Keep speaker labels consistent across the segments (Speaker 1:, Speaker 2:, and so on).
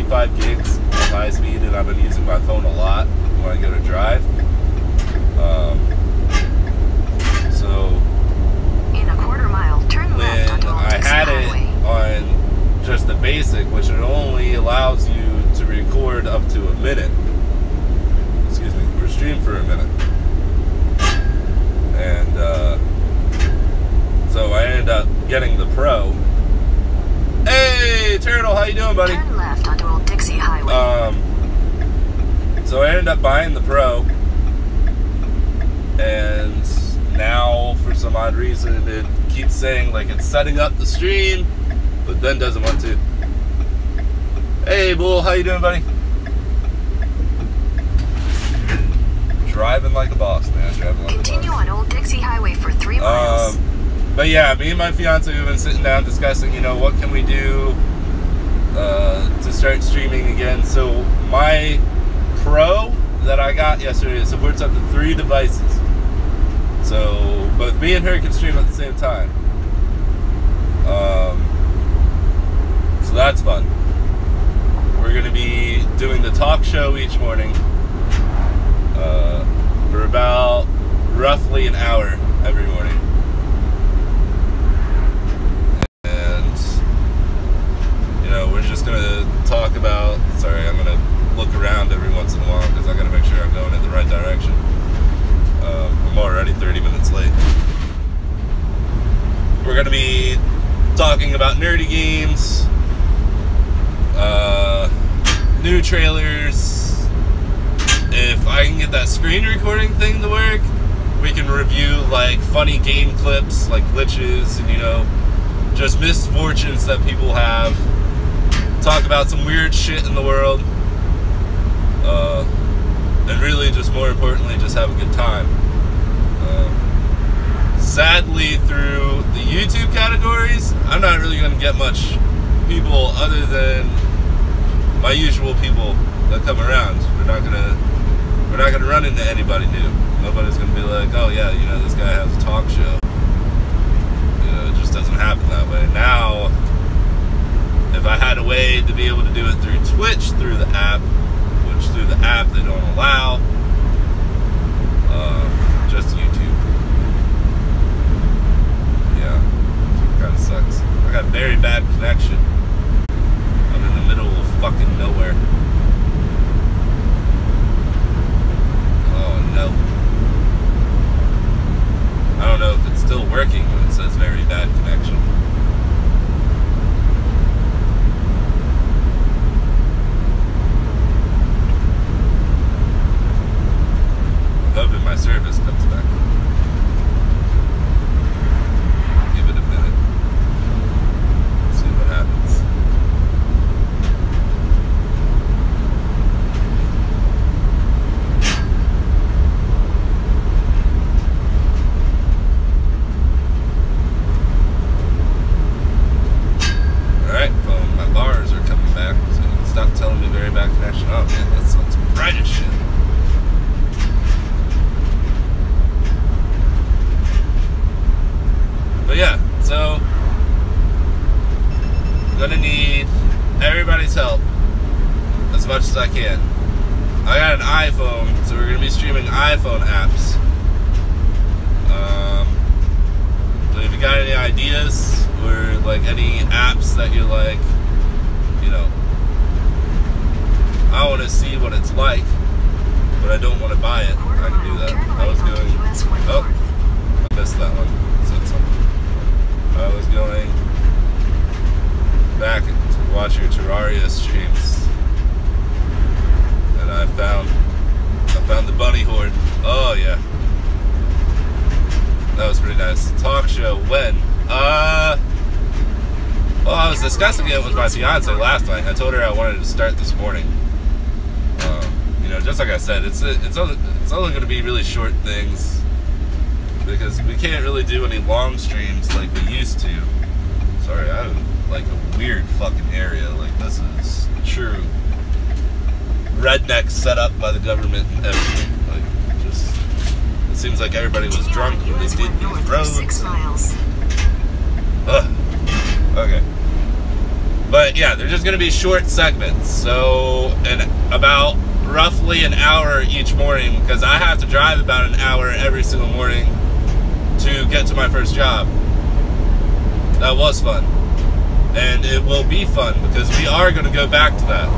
Speaker 1: 35 gigs of high speed, and I've been using my phone a lot when I go to drive. So
Speaker 2: in a quarter mile, turn left onto Old Dixie Highway.
Speaker 1: On just the basic, which it only allows you to record up to a minute. Excuse me, or stream for a minute. And so I ended up getting the Pro. Hey, Turtle, how you doing, buddy?
Speaker 2: Turn left onto Old Dixie Highway.
Speaker 1: So I ended up buying the Pro, and now for some odd reason it keeps saying like it's setting up the stream, but then doesn't want to. Hey, Bull, how you doing, buddy? Driving like a boss, man. Driving like
Speaker 2: Continue
Speaker 1: a boss.
Speaker 2: on Old Dixie Highway for 3 miles.
Speaker 1: But yeah, me and my fiance have been sitting down discussing, you know, what can we do to start streaming again. So my Pro that I got yesterday supports up to 3 devices. So both me and her can stream at the same time. So that's fun. We're going to be doing the talk show each morning for about roughly an hour every morning. And, you know, we're just going to talk about, sorry, I'm going to look around every once in a while because I got to make sure I'm going in the right direction. I'm already 30 minutes late. We're going to be talking about nerdy games, new trailers. If I can get that screen recording thing to work, we can review like funny game clips, like glitches and, you know, just misfortunes that people have. Talk about some weird shit in the world. And really, just more importantly, just have a good time. Sadly, through the YouTube categories, I'm not really going to get much people other than my usual people that come around. We're not gonna run into anybody new. Nobody's gonna be like, oh yeah, you know, this guy has a talk show. You know, it just doesn't happen that way. Now, if I had a way to be able to do it through Twitch, through the app, which through the app they don't allow, just YouTube. Yeah, kind of sucks. I got very bad connection. I'm in the middle of fucking nowhere. Oh no. I don't know if it's still working when it says very bad connection. I'm hoping my service comes back. Give it a minute. See what happens. Alright, phone, my bars are coming back, so you can stop telling me very bad connection. Oh man, that sounds bright as shit. But yeah, so I'm gonna need everybody's help as much as I can. I got an iPhone, so we're gonna be streaming iPhone apps. So if you got any ideas or like any apps that you're like, you know, I want to see what it's like, but I don't want to buy it, I can do that. I was going, oh, I missed that one. Said something. I was going back to watch your Terraria streams, and I found the bunny horde. Oh yeah, that was pretty nice. Talk show when? Well, I was discussing it with my fiance last night. I told her I wanted to start this morning. You know, just like I said, it's only going to be really short things because we can't really do any long streams like we used to. Sorry, I have like a weird fucking area. Like this is true redneck set up by the government and everything. Like, just it seems like everybody was drunk when they did these roads.
Speaker 2: 6 miles.
Speaker 1: Ugh. Okay. But yeah, they're just going to be short segments. So, about roughly an hour each morning, because I have to drive about an hour every single morning to get to my first job. That was fun. And it will be fun, because we are going to go back to that.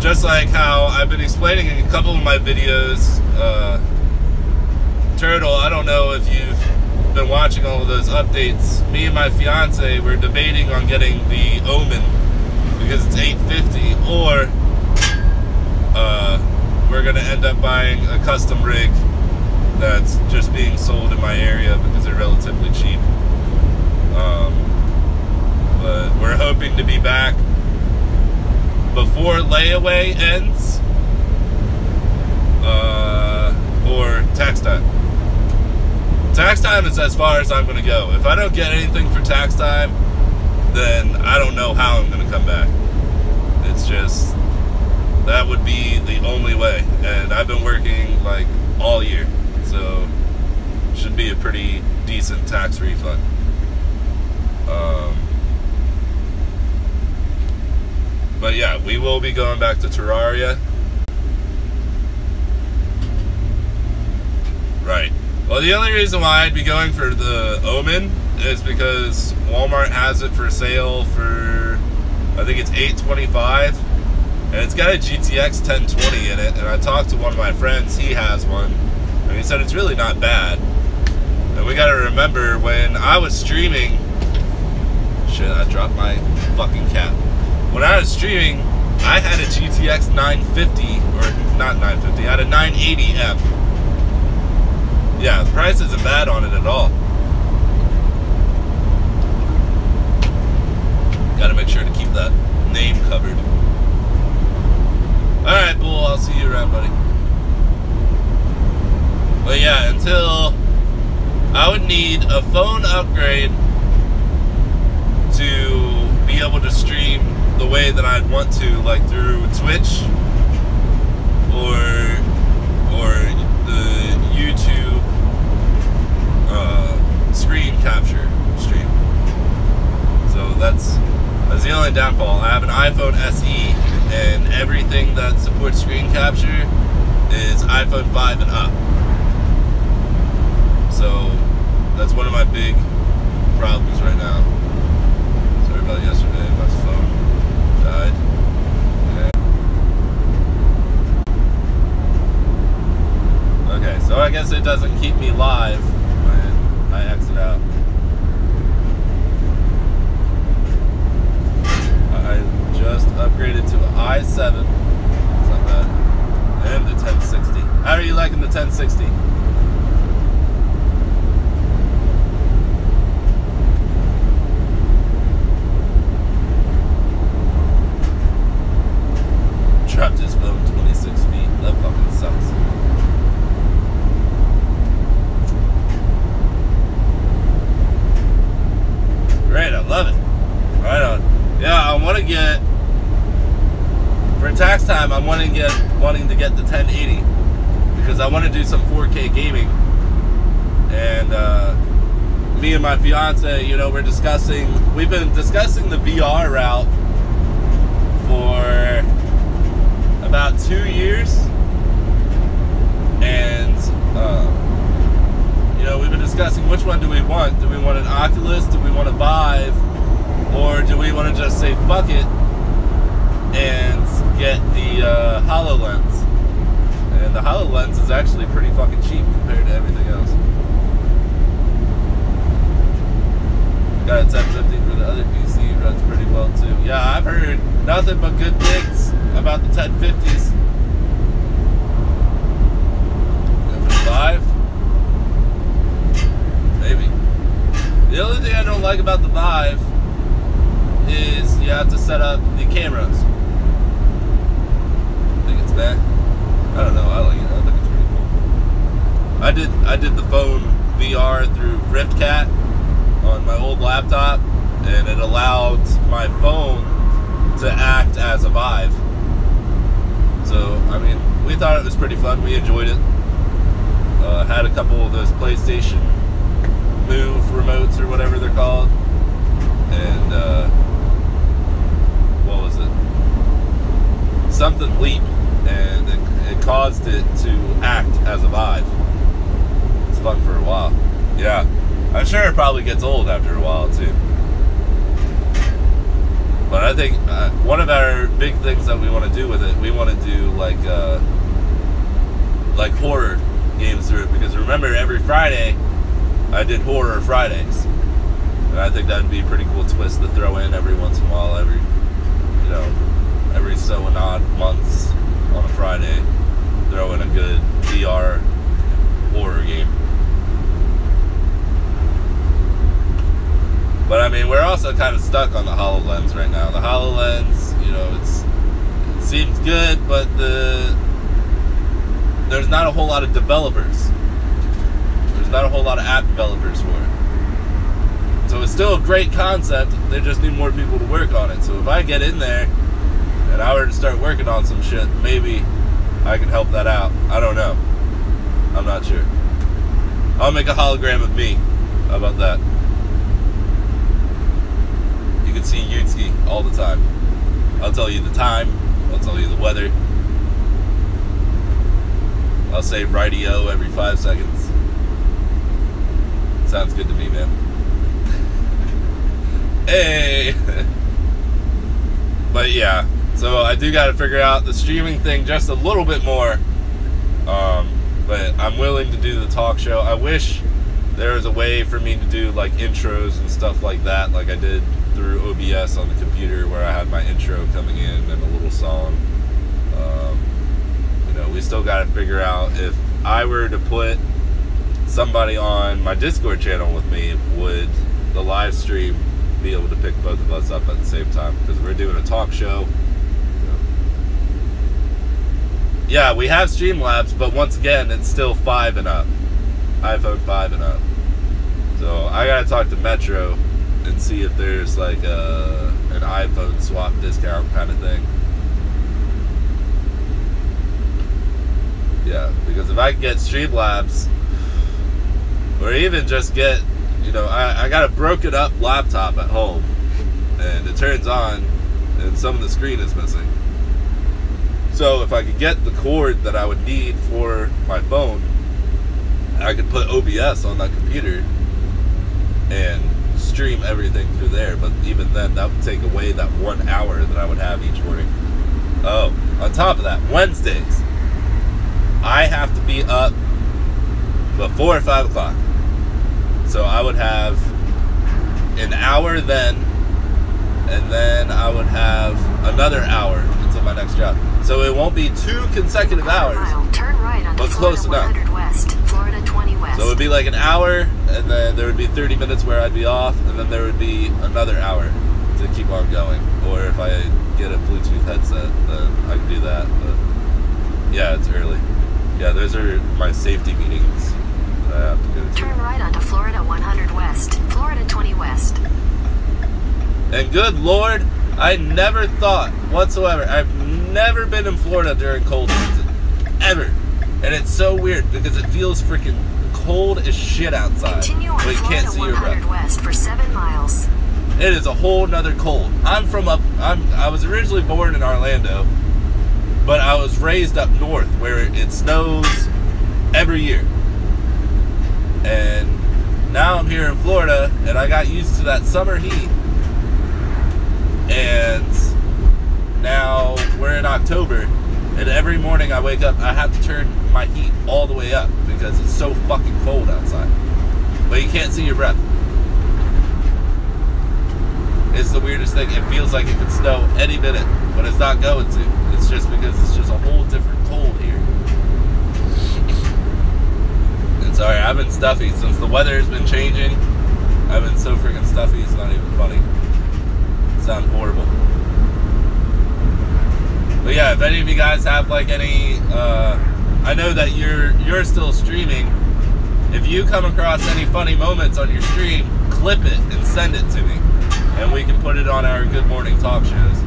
Speaker 1: Just like how I've been explaining in a couple of my videos, Turtle, I don't know if you've been watching all of those updates. Me and my fiance were debating on getting the Omen because it's $850, or we're gonna end up buying a custom rig that's just being sold in my area because they're relatively cheap. But we're hoping to be back before layaway ends, or tax time. Tax time is as far as I'm going to go. If I don't get anything for tax time, then I don't know how I'm going to come back. It's just, that would be the only way. And I've been working like all year, so should be a pretty decent tax refund. But yeah, we will be going back to Terraria. Right. Well, the only reason why I'd be going for the Omen is because Walmart has it for sale for, I think it's $825, and it's got a GTX 1020 in it. And I talked to one of my friends, he has one, and he said it's really not bad. And we got to remember, when I was streaming, shit, I dropped my fucking cap. When I was streaming, I had a GTX 950, or not 950, I had a 980M. Yeah, the price isn't bad on it at all. Gotta make sure to keep that name covered. Alright, Bull, I'll see you around, buddy. But yeah, until I would need a phone upgrade to be able to stream the way that I'd want to, like through Twitch or the YouTube screen capture stream. So that's the only downfall. I have an iPhone SE, and everything that supports screen capture is iPhone 5 and up. So that's one of my big problems right now. Sorry about yesterday, my phone died. Okay, so I guess it doesn't keep me live when I exit out. I just upgraded to an i7. It's not bad. And the 1060. How are you liking the 1060? Dropped his phone 26 feet. That fucking sucks. Great, I love it. Right on. Yeah, I want to get, for tax time, I'm wanting to get the 1080 because I want to do some 4K gaming. And me and my fiance, you know, we've been discussing the VR route for about 2 years, and you know, we've been discussing which one do we want. Do we want an Oculus? Do we want a Vive? Or do we want to just say fuck it and get the HoloLens? And the HoloLens is actually pretty fucking cheap compared to everything else. Got a 1050 for the other PC, runs pretty well too. Yeah, I've heard nothing but good things about the 1050s. And for the Vive, maybe. The only thing I don't like about the Vive is you have to set up the cameras. I think it's that. I don't know. I like it. I think it's pretty cool. I did the phone VR through RiftCat on my old laptop, and it allowed my phone to act as a Vive. So, I mean, we thought it was pretty fun. We enjoyed it. Had a couple of those PlayStation Move remotes or whatever they're called. probably gets old after a while too. But I think one of our big things that we want to do with it, we want to do like horror games through it, because remember, every Friday I did Horror Fridays, and I think that'd be a pretty cool twist to throw in every once in a while, every so and odd months on a Friday, throw in a good VR horror game. But I mean, we're also kind of stuck on the HoloLens right now. The HoloLens, you know, it seems good, but there's not a whole lot of developers. There's not a whole lot of app developers for it. So it's still a great concept. They just need more people to work on it. So if I get in there and I were to start working on some shit, maybe I can help that out. I don't know. I'm not sure. I'll make a hologram of me. How about that? You can see Yutski all the time. I'll tell you the time. I'll tell you the weather. I'll say radio every 5 seconds. Sounds good to me, man. Hey! But yeah, so I do got to figure out the streaming thing just a little bit more. But I'm willing to do the talk show. I wish there was a way for me to do like intros and stuff like that, like I did through OBS on the computer, where I had my intro coming in and a little song. You know, we still got to figure out, if I were to put somebody on my Discord channel with me, would the live stream be able to pick both of us up at the same time? Because we're doing a talk show. Yeah, we have Streamlabs, but once again, it's still 5 and up. iPhone 5 and up. So I gotta talk to Metro and see if there's like an iPhone swap discount kind of thing. Yeah, because if I can get Streamlabs, or even just get, you know, I got a broken up laptop at home, and it turns on and some of the screen is missing. So if I could get the cord that I would need for my phone, I could put OBS on that computer and stream everything through there. But even then, that would take away that 1 hour that I would have each morning. Oh, on top of that, Wednesdays, I have to be up before 5 o'clock. So I would have an hour then, and then I would have another hour until my next job. So it won't be 2 consecutive hours,
Speaker 2: turn right onto
Speaker 1: but close enough.
Speaker 2: 100 West, Florida 20 West.
Speaker 1: So it would be like an hour, and then there would be 30 minutes where I'd be off, and then there would be another hour to keep on going. Or if I get a Bluetooth headset, then I can do that. But yeah, it's early. Yeah, those are my safety meetings that I have to go to.
Speaker 2: Turn right onto Florida 100 West, Florida 20 West.
Speaker 1: And good Lord, I never thought whatsoever. I've never been in Florida during cold season. Ever. And it's so weird because it feels freaking cold as shit outside.
Speaker 2: Continue on
Speaker 1: but you
Speaker 2: Florida
Speaker 1: can't see your
Speaker 2: 100
Speaker 1: breath.
Speaker 2: West for 7 miles.
Speaker 1: It is a whole nother cold. I was originally born in Orlando, but I was raised up north where it snows every year. And now I'm here in Florida, and I got used to that summer heat. And now we're in October, and every morning I wake up, I have to turn my heat all the way up because it's so fucking cold outside. But you can't see your breath. It's the weirdest thing. It feels like it could snow any minute, but it's not going to. It's just because it's just a whole different cold here. And sorry, I've been stuffy since the weather has been changing. I've been so freaking stuffy, it's not even funny. Sound horrible. But yeah, if any of you guys have like any I know that you're still streaming. If you come across any funny moments on your stream, clip it and send it to me, and we can put it on our Good Morning Talk shows.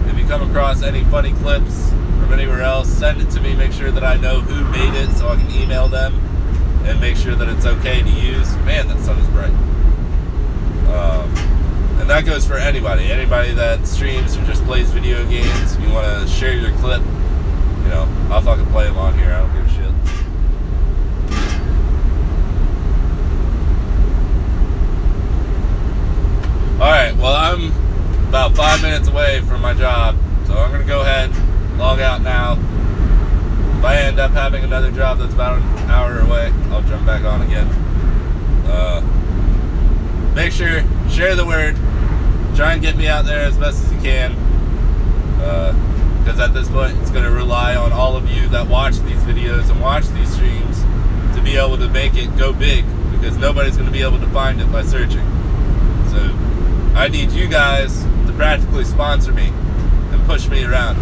Speaker 1: If you come across any funny clips from anywhere else, send it to me. Make sure that I know who made it so I can email them and make sure that it's okay to use. Man, that sun is bright. And that goes for anybody that streams or just plays video games. If you want to share your clip, you know, I'll fucking play them on here. I don't give a shit. Well, I'm about 5 minutes away from my job, so I'm going to go ahead, log out now. If I end up having another job that's about an hour away, I'll jump back on again. Make sure, share the word. Try and get me out there as best as you can. Because at this point, it's going to rely on all of you that watch these videos and watch these streams to be able to make it go big, because nobody's going to be able to find it by searching. So I need you guys to practically sponsor me and push me around.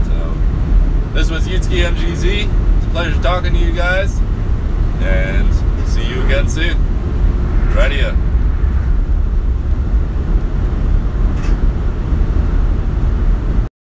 Speaker 1: So this was Utski MGZ. It's a pleasure talking to you guys, and see you again soon. Radio.